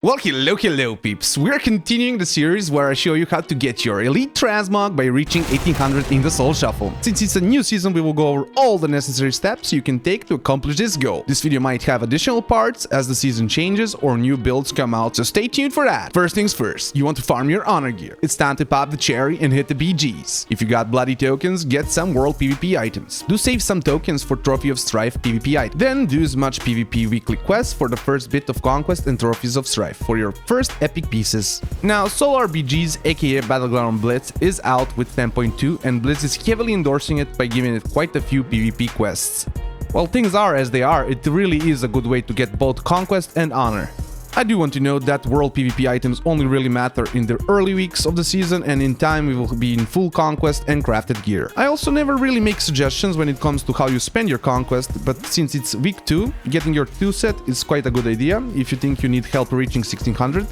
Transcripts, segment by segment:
Well, hello peeps, we're continuing the series where I show you how to get your elite transmog by reaching 1800 in the Soul Shuffle. Since it's a new season, we will go over all the necessary steps you can take to accomplish this goal. This video might have additional parts as the season changes or new builds come out, so stay tuned for that. First things first, you want to farm your honor gear. It's time to pop the cherry and hit the BGs. If you got bloody tokens, get some world PvP items. Do save some tokens for Trophy of Strife PvP items. Then do as much PvP weekly quests for the first bit of conquest and Trophies of Strife for your first epic pieces. Now, Soul RPGs aka Battleground Blitz is out with 10.2 and Blitz is heavily endorsing it by giving it quite a few PvP quests. While things are as they are, it really is a good way to get both conquest and honor. I do want to note that world PvP items only really matter in the early weeks of the season, and in time we will be in full conquest and crafted gear. I also never really make suggestions when it comes to how you spend your conquest, but since it's week 2, getting your 2 set is quite a good idea if you think you need help reaching 1600.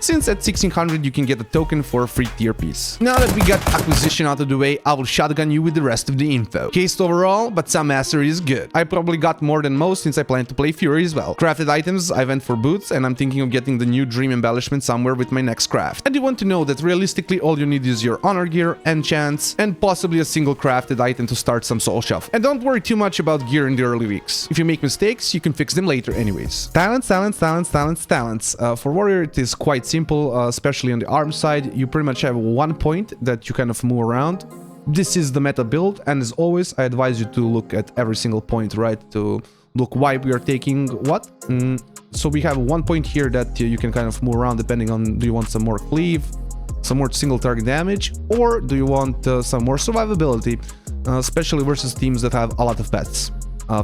Since at 1600 you can get a token for a free tier piece. Now that we got acquisition out of the way, I will shotgun you with the rest of the info. Cased overall, but some mastery is good. I probably got more than most since I plan to play Fury as well. Crafted items, I went for boots, and I'm thinking of getting the new dream embellishment somewhere with my next craft. I do want to know that realistically all you need is your honor gear, enchants, and possibly a single crafted item to start some soul shuffle. And don't worry too much about gear in the early weeks. If you make mistakes, you can fix them later anyways. Talents. For warrior it is quite simple, especially on the arm side. You pretty much have one point that you kind of move around. This is the meta build, and as always I advise you to look at every single point, right, to look why we are taking what. So we have one point here that you can kind of move around depending on, do you want some more cleave, some more single target damage, or do you want some more survivability, especially versus teams that have a lot of pets.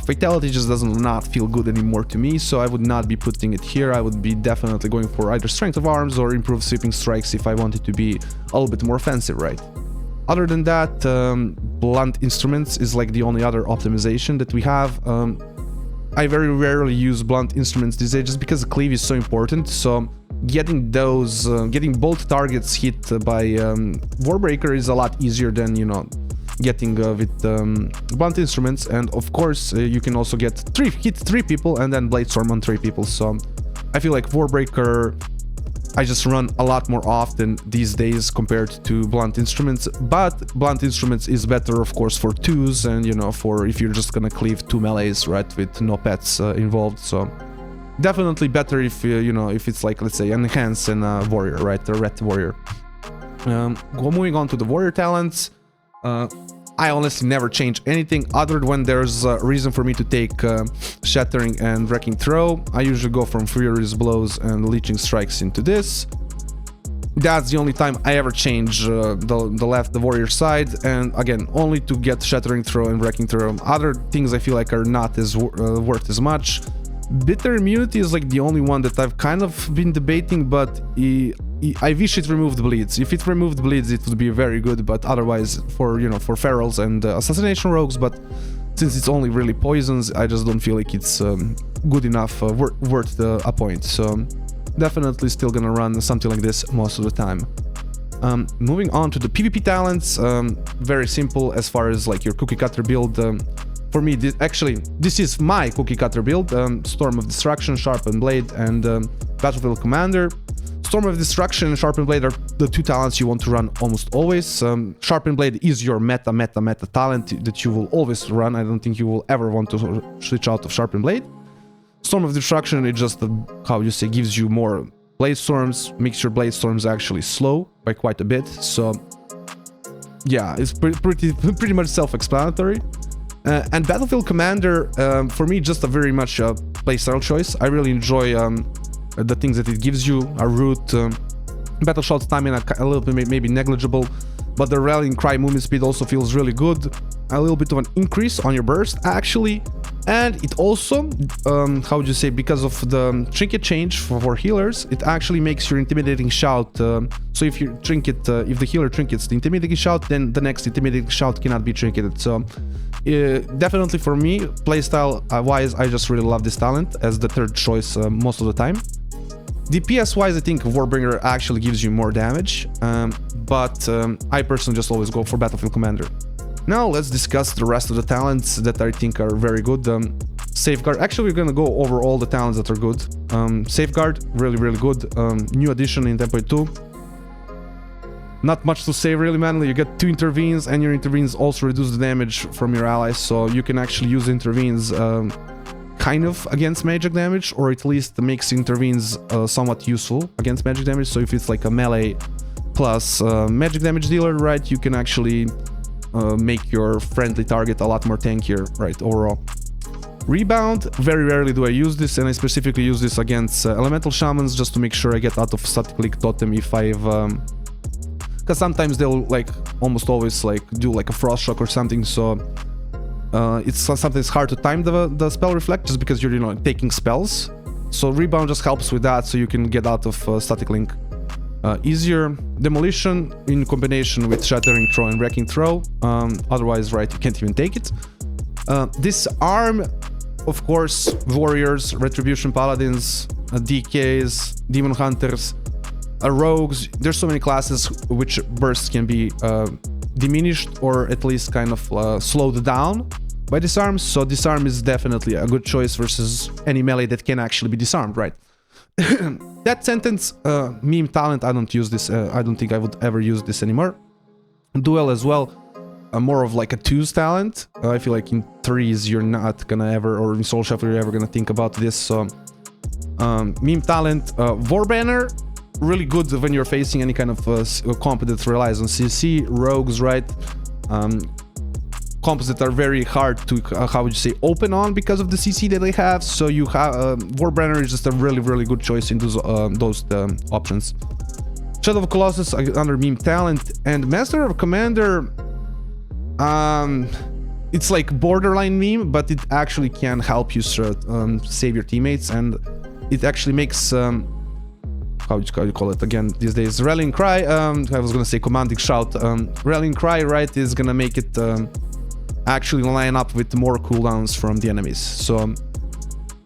Fatality just does not feel good anymore to me, so I would not be putting it here. I would be definitely going for either strength of arms or improved sweeping strikes if I wanted to be a little bit more offensive, right? Other than that, blunt instruments is like the only other optimization that we have. I very rarely use blunt instruments these days just because the cleave is so important, so getting those, getting both targets hit by Warbreaker is a lot easier than, you know, getting with blunt instruments. And of course you can also get hit 3 people and then Bladestorm on 3 people, so I feel like Warbreaker I just run a lot more often these days compared to blunt instruments. But blunt instruments is better of course for 2s and, you know, for if you're just gonna cleave 2 melees, right, with no pets involved. So definitely better if you know, if it's like, let's say, enhance and warrior, right, a red warrior. Moving on to the warrior talents. I honestly never change anything other than when there's a reason for me to take Shattering and Wrecking Throw. I usually go from Furious Blows and Leeching Strikes into this. That's the only time I ever change the warrior side, and again, only to get Shattering Throw and Wrecking Throw. Other things I feel like are not as worth as much. Bitter Immunity is like the only one that I've kind of been debating, but I wish it removed bleeds. If it removed bleeds, it would be very good, but otherwise for, you know, for ferals and assassination rogues, but since it's only really poisons, I just don't feel like it's good enough, worth a point. So definitely still gonna run something like this most of the time. Moving on to the PvP talents, very simple as far as like your cookie cutter build. For me, this is my cookie cutter build. Storm of Destruction, Sharpened Blade, and Battlefield Commander. Storm of Destruction and Sharpened Blade are the 2 talents you want to run almost always. Sharpened Blade is your meta talent that you will always run. I don't think you will ever want to switch out of Sharpened Blade. Storm of Destruction is just, how you say, gives you more Blade Storms, makes your Blade Storms actually slow by quite a bit. So yeah, it's pretty much self-explanatory. And Battlefield Commander, for me, just a very much playstyle choice. I really enjoy the things that it gives you. A root, battle shot stamina a little bit maybe negligible, but the rallying cry movement speed also feels really good. A little bit of an increase on your burst actually, and it also, how would you say, because of the trinket change for healers, it actually makes your intimidating shout. So if you trinket, if the healer trinkets the intimidating shout, then the next intimidating shout cannot be trinketed. So definitely for me, playstyle wise, I just really love this talent as the 3rd choice most of the time. DPS wise, I think Warbringer actually gives you more damage, but I personally just always go for Battlefield Commander. Now let's discuss the rest of the talents that I think are very good. Safeguard. Actually, we're gonna go over all the talents that are good. Safeguard, really good. New addition in 10.2. Not much to say really, man. You get 2 intervenes, and your intervenes also reduce the damage from your allies, so you can actually use intervenes kind of against magic damage, or at least makes intervenes somewhat useful against magic damage. So if it's like a melee plus magic damage dealer, right, you can actually make your friendly target a lot more tankier, right, overall. Rebound, very rarely do I use this, and I specifically use this against elemental shamans just to make sure I get out of static link totem if I've... because sometimes they'll like almost always like do like a frost shock or something, so it's sometimes hard to time the spell reflect just because you're, you know, taking spells. So rebound just helps with that, so you can get out of static link easier. Demolition in combination with shattering throw and wrecking throw, otherwise, right, you can't even take it. Disarm, of course, warriors, retribution paladins, DKs, demon hunters, rogues. There's so many classes which bursts can be diminished or at least kind of slowed down by disarm, so disarm is definitely a good choice versus any melee that can actually be disarmed, right? That sentence, meme talent, I don't use this, I don't think I would ever use this anymore. Duel as well, more of like a 2's talent. I feel like in 3's you're not gonna ever, or in Soul Shuffle you're ever gonna think about this, so meme talent. War Banner, really good when you're facing any kind of comp that relies on CC. Rogues, right, comps that are very hard to, how would you say, open on because of the CC that they have, so you have Warbrenner is just a really good choice in those options. Shadow of Colossus under meme talent, and Master of Commander, it's like borderline meme, but it actually can help you save your teammates, and it actually makes how do you call it again these days? Rallying Cry. I was gonna say commanding shout. Rallying Cry, right, is gonna make it actually line up with more cooldowns from the enemies. So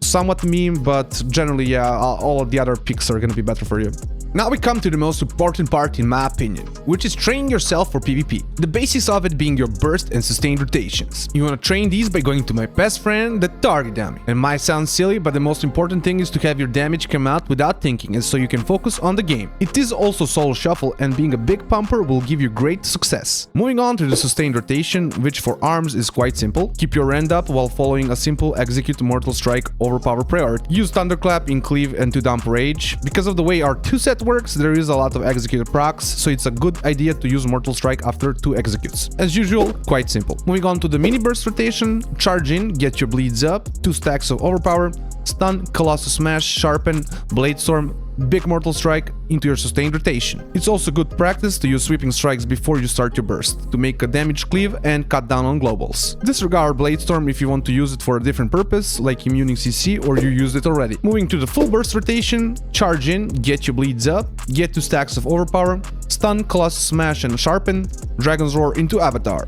somewhat meme, but generally, yeah, all of the other picks are gonna be better for you. Now we come to the most important part in my opinion, which is training yourself for PvP. The basics of it being your burst and sustained rotations. You want to train these by going to my best friend, the target dummy. It might sound silly, but the most important thing is to have your damage come out without thinking, and so you can focus on the game. It is also solo shuffle, and being a big pumper will give you great success. Moving on to the sustained rotation, which for arms is quite simple. Keep your end up while following a simple execute mortal strike overpower priority. Use thunderclap in cleave and to dump rage. Because of the way our 2 set works, there is a lot of executed procs, so it's a good idea to use mortal strike after 2 executes. As usual, quite simple. Moving on to the mini burst rotation, charge in, get your bleeds up, 2 stacks of overpower, stun, Colossus Smash, sharpen, blade storm, big mortal strike into your sustained rotation. It's also good practice to use sweeping strikes before you start your burst, to make a damage cleave and cut down on globals. Disregard blade storm if you want to use it for a different purpose, like immuning CC, or you used it already. Moving to the full burst rotation, charge in, get your bleeds up, get 2 stacks of overpower, stun, Colossus Smash and sharpen, Dragon's Roar into avatar.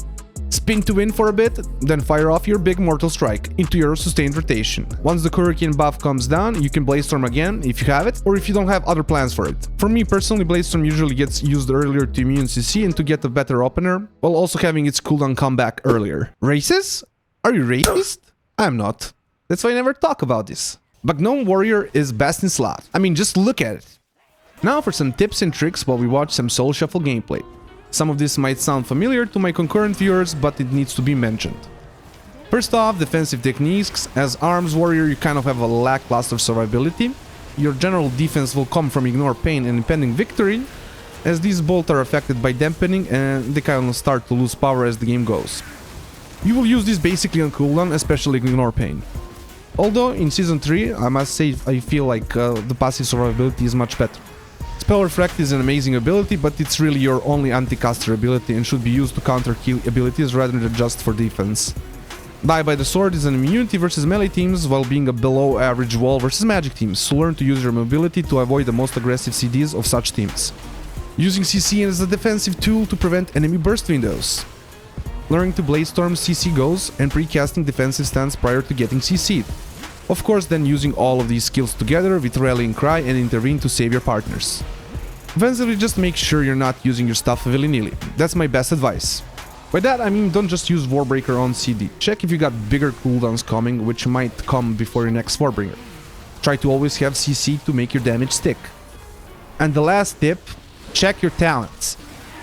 Spin to win for a bit, then fire off your big mortal strike into your sustained rotation. Once the Hurricane buff comes down, you can Blaze Storm again if you have it, or if you don't have other plans for it. For me personally, Blaze Storm usually gets used earlier to immune CC and to get a better opener, while also having its cooldown come back earlier. Races? Are you racist? I'm not. That's why I never talk about this. But Gnome Warrior is best in slot. I mean, just look at it. Now for some tips and tricks while we watch some Soul Shuffle gameplay. Some of this might sound familiar to my concurrent viewers, but it needs to be mentioned. First off, defensive techniques. As arms warrior, you kind of have a lackluster survivability. Your general defense will come from ignore pain and impending victory, as these both are affected by dampening and they kind of start to lose power as the game goes. You will use this basically on cooldown, especially ignore pain. Although in Season 3, I must say I feel like the passive survivability is much better. Spell Reflect is an amazing ability, but it's really your only anti-caster ability and should be used to counter key abilities rather than just for defense. Die by the Sword is an immunity versus melee teams, while being a below average wall versus magic teams, so learn to use your mobility to avoid the most aggressive CDs of such teams. Using CC as a defensive tool to prevent enemy burst windows. Learning to Blade Storm CC goes and pre-casting defensive stance prior to getting CC'd. Of course, then using all of these skills together with Rallying Cry and Intervene to save your partners. Offensively, just make sure you're not using your stuff willy-nilly. That's my best advice. By that, I mean don't just use Warbreaker on CD. Check if you got bigger cooldowns coming, which might come before your next Warbringer. Try to always have CC to make your damage stick. And the last tip, check your talents.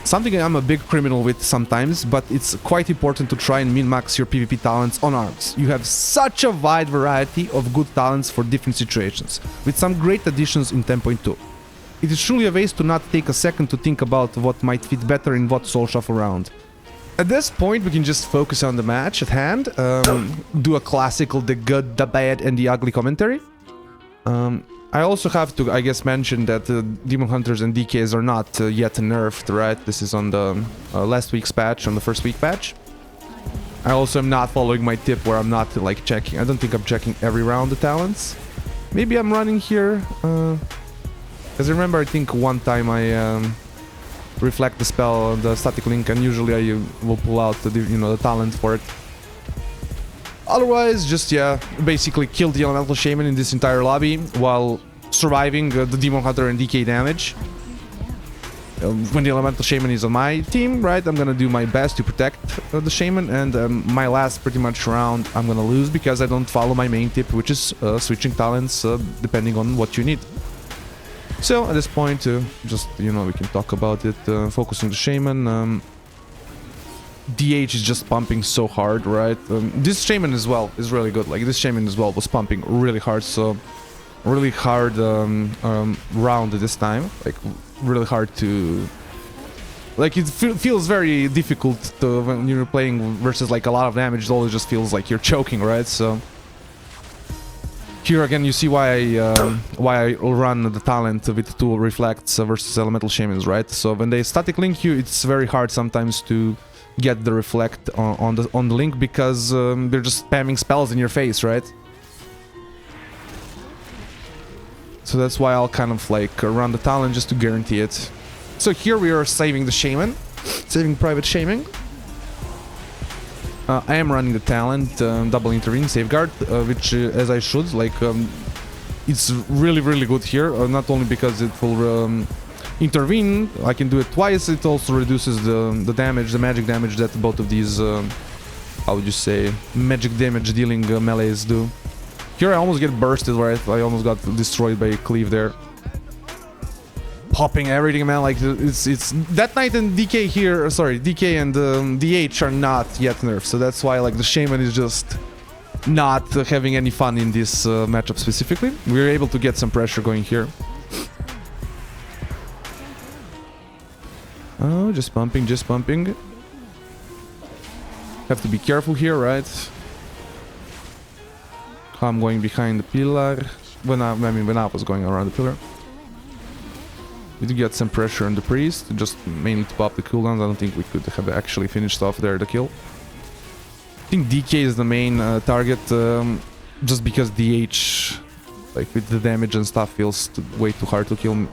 Something I'm a big criminal with sometimes, but it's quite important to try and min-max your PvP talents on arms. You have such a wide variety of good talents for different situations, with some great additions in 10.2. It is truly a waste to not take a second to think about what might fit better in what soul shuffle round. At this point, we can just focus on the match at hand, do a classical the good, the bad, and the ugly commentary. I also have to, I guess, mention that Demon Hunters and DKs are not yet nerfed, right? This is on the last week's patch, on the first week patch. I also am not following my tip where I'm not, like, checking. I don't think I'm checking every round the talents. Maybe I'm running here. Because remember, I think one time I reflect the spell, the static link, and usually I will pull out the, you know, the talent for it. Otherwise, just, yeah, basically kill the Elemental Shaman in this entire lobby while surviving the Demon Hunter and DK damage. When the Elemental Shaman is on my team, right, I'm gonna do my best to protect the Shaman, and my last pretty much round I'm gonna lose because I don't follow my main tip, which is switching talents depending on what you need. So, at this point, just, you know, we can talk about it, focusing the Shaman. DH is just pumping so hard, right? This Shaman as well is really good. Like, this Shaman as well was pumping really hard, so really hard round this time. Like, really hard to... Like, it feels very difficult to, when you're playing versus, like, a lot of damage. It always just feels like you're choking, right? So... Here again, you see why I run the talent with 2 reflects versus Elemental Shamans, right? So when they static link you, it's very hard sometimes to get the reflect on the link because they're just spamming spells in your face, right? So that's why I'll kind of like run the talent just to guarantee it. So here we are saving the Shaman, saving Private Shaman. I am running the talent, double intervene, safeguard, which as I should, like, it's really good here, not only because it will intervene, I can do it twice, it also reduces the damage, the magic damage that both of these, how would you say, magic damage dealing melees do. Here I almost get bursted, right? I almost got destroyed by a cleave there. Popping everything, man, like, it's that Knight and DK here, sorry, DK and DH are not yet nerfed, so that's why, like, the Shaman is just not having any fun in this matchup specifically. We were able to get some pressure going here. Oh, just pumping, just pumping. Have to be careful here, right? I'm going behind the pillar. When I was going around the pillar. We did get some pressure on the priest, just mainly to pop the cooldowns. I don't think we could have actually finished off there the kill. I think DK is the main target, just because DH, like with the damage and stuff, feels way too hard to kill.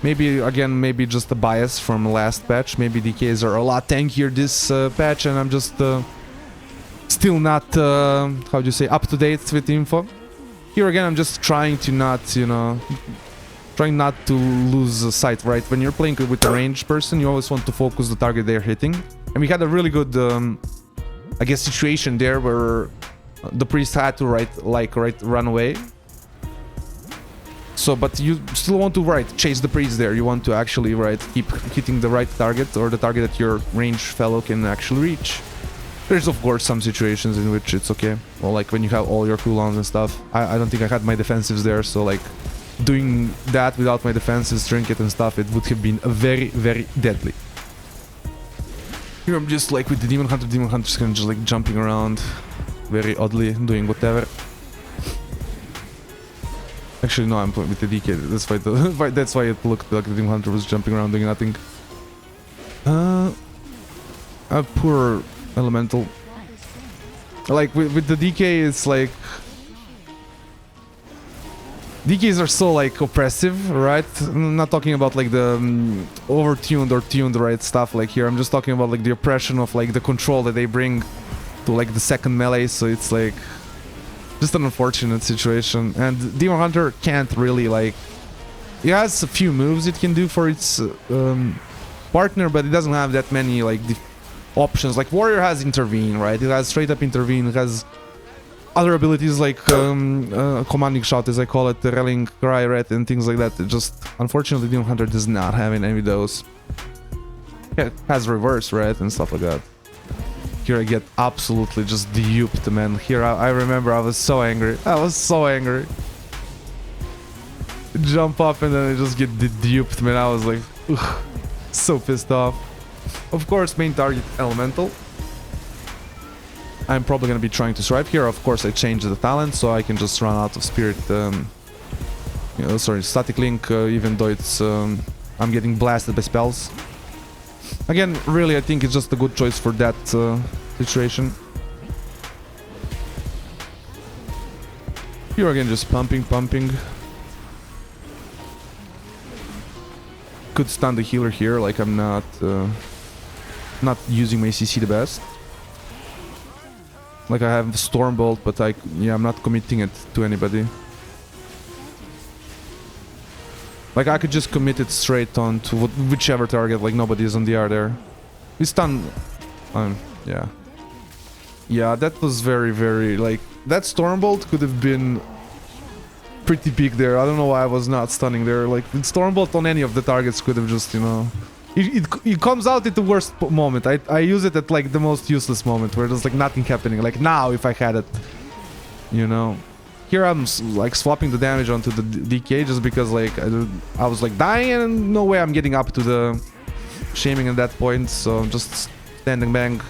Maybe, again, maybe just a bias from last patch. Maybe DKs are a lot tankier this patch, and I'm just still not, how do you say, up to date with info. Here again, I'm just trying to not, you know... Trying not to lose sight, right? When you're playing with a ranged person, you always want to focus the target they're hitting. And we had a really good, I guess, situation there where the priest had to, run away. So, but you still want to, chase the priest there. You want to actually, keep hitting the right target or the target that your ranged fellow can actually reach. There's, of course, some situations in which it's okay. Well, like when you have all your cooldowns and stuff. I don't think I had my defensives there, so, like... Doing that without my defenses, trinket and stuff, it would have been very deadly. Here I'm just like with the Demon Hunter's kind of just like jumping around very oddly, doing whatever. Actually no, I'm with the DK, that's why it looked like the Demon Hunter was jumping around doing nothing. A poor elemental. Like with the DK it's like... DKs are so, like, oppressive, right? I'm not talking about, like, the over-tuned or tuned, right, stuff like here. I'm just talking about, like, the oppression of, like, the control that they bring to, like, the second melee. So it's, like, just an unfortunate situation. And Demon Hunter can't really, like... It has a few moves it can do for its partner, but it doesn't have that many, like... options. Like Warrior has Intervene, right? It has straight up Intervene. It has other abilities like Commanding Shot, as I call it, the Rallying Cry, right, and things like that. It just, unfortunately, Demon Hunter does not have any of those. It has Reverse, right, and stuff like that. Here I get absolutely just duped, man. Here I remember I was so angry. I was so angry. Jump up and then I just get duped, man. I was like, ugh, so pissed off. Of course, main target Elemental. I'm probably gonna be trying to survive here. Of course, I changed the talent so I can just run out of Spirit. You know, sorry, Static Link. Even though it's I'm getting blasted by spells. Again, really, I think it's just a good choice for that situation. Here again, just pumping. Could stun the healer here, like I'm not using my CC the best. Like I have Stormbolt, but I'm not committing it to anybody. Like I could just commit it straight on to whichever target, like nobody is on the R there. We stun. Yeah. Yeah, that was very, like, that Stormbolt could have been pretty big there. I don't know why I was not stunning there. Like, Stormbolt on any of the targets could have just, you know... It comes out at the worst moment. I use it at, like, the most useless moment, where there's, like, nothing happening. Like, now, if I had it, you know... Here I'm, like, swapping the damage onto the DK just because, like, I was, like, dying and no way I'm getting up to the Shaming at that point, so I'm just standing bang.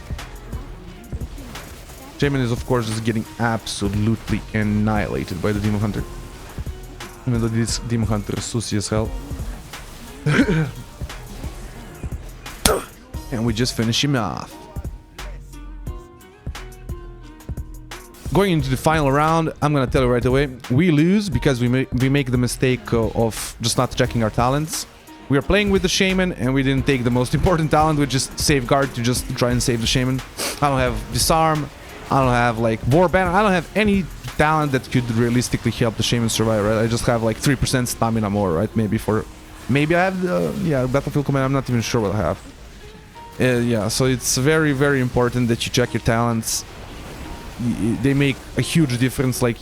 Shaman is, of course, just getting absolutely annihilated by the Demon Hunter. Even though this Demon Hunter is sussy as hell. And we just finish him off. Going into the final round, I'm gonna tell you right away, we lose because we make the mistake of just not checking our talents. We are playing with the Shaman and we didn't take the most important talent, which is Safeguard, to just try and save the Shaman. I don't have Disarm, I don't have like Warband, I don't have any talent that could realistically help the Shaman survive, right? I just have like 3% stamina more, right? Maybe I have the Battlefield Command, I'm not even sure what I have. Yeah, so it's very important that you check your talents. They make a huge difference. Like,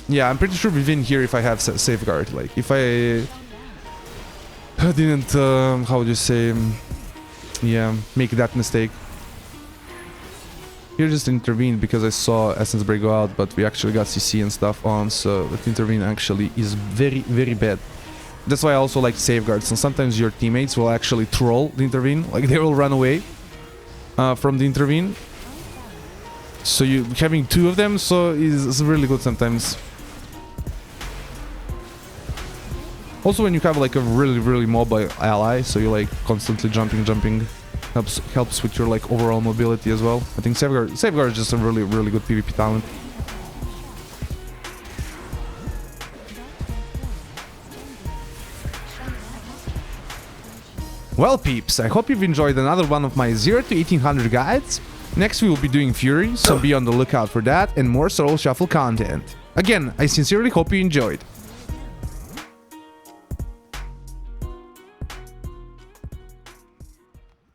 yeah, I'm pretty sure we win here if I have Safeguard. Like, if I didn't, how would you say, yeah, make that mistake. Here just intervened because I saw Essence Break go out, but we actually got CC and stuff on, so that intervene actually is very bad. That's why I also like Safeguards, and sometimes your teammates will actually troll the intervene, like they will run away from the intervene. So you having two of them, so is really good sometimes. Also, when you have like a really mobile ally, so you like constantly jumping, helps with your like overall mobility as well. I think Safeguard is just a really good PvP talent. Well, peeps, I hope you've enjoyed another one of my 0 to 1800 guides. Next we will be doing Fury, so be on the lookout for that and more Soul Shuffle content. Again, I sincerely hope you enjoyed.